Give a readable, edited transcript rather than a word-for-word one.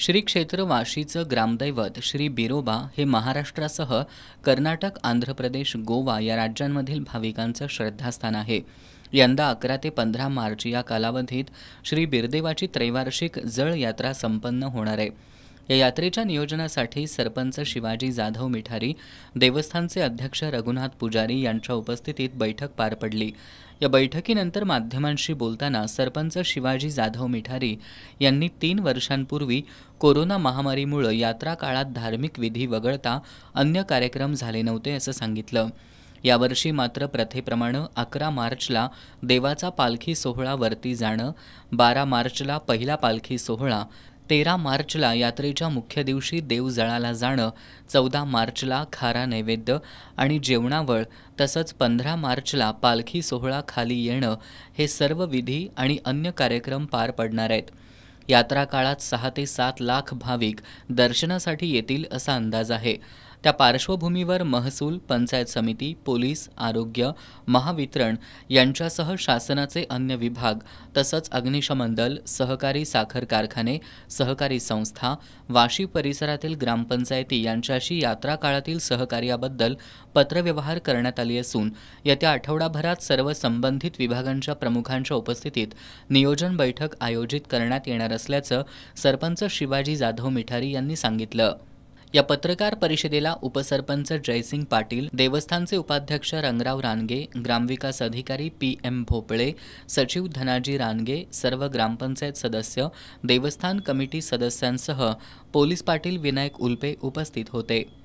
श्री क्षेत्र वाशीचं ग्रामदैवत श्री बिरोबा हे महाराष्ट्रासह कर्नाटक, आंध्र प्रदेश, गोवा या राज्यांमधील भाविकांचं श्रद्धास्थान आहे. यंदा 11 ते 15 मार्च या कालावधीत श्री बिरदेवाची त्रैवार्षिक जळ यात्रा संपन्न होणार आहे. या यात्रेच्या नियोजनासाठी सरपंच शिवाजी जाधव मिठारी, देवस्थानचे अध्यक्ष रघुनाथ पुजारी यांच्या उपस्थितीत बैठक पार पडली. या बैठकीनंतर माध्यमांशी बोलताना सरपंच शिवाजी जाधव मिठारी यांनी 3 वर्षांपूर्वी कोरोना महामारीमुळे यात्रा काळात धार्मिक विधी वगळता अन्य कार्यक्रम झाले नव्हते असं सांगितलं. यावर्षी मात्र प्रथेप्रमाणे 11 मार्चला देवाचा पालखी सोहळा वरती जाणं, 12 मार्चला पहिला पालखी सोहळा, 13 मार्चला यात्रेच्या मुख्य दिवशी देवजळाला जाणं, 14 मार्चला खारा नैवेद्य आणि जेवणावळ तसंच 15 मार्चला पालखी सोहळा खाली येणं हे सर्व विधी आणि अन्य कार्यक्रम पार पडणार आहेत. यात्रा काळात 6 ते 7 लाख भाविक दर्शनासाठी येतील असा अंदाज आहे. त्या पार्श्वभूमीवर महसूल, पंचायत समिती, पोलीस, आरोग्य, महावितरण यांच्यासह शासनाचे अन्य विभाग तसंच अग्निशमन दल, सहकारी साखर कारखाने, सहकारी संस्था, वाशी परिसरातील ग्रामपंचायती यांच्याशी यात्रा काळातील सहकार्याबद्दल पत्रव्यवहार करण्यात आली असून येत्या आठवडाभरात सर्व संबंधित विभागांच्या प्रमुखांच्या उपस्थितीत नियोजन बैठक आयोजित करण्यात येणार असल्याचं सरपंच शिवाजी जाधव मिठारी यांनी सांगितलं. या पत्रकार परिषदेला उपसरपंच जयसिंग पाटील, देवस्थानचे उपाध्यक्ष रंगराव रानगे, ग्रामविकास अधिकारी PM भोपळे, सचिव धनाजी रानगे, सर्व ग्रामपंचायत सदस्य, देवस्थान कमिटी सदस्यांसह पोलीस पाटील विनायक उल्पे उपस्थित होते.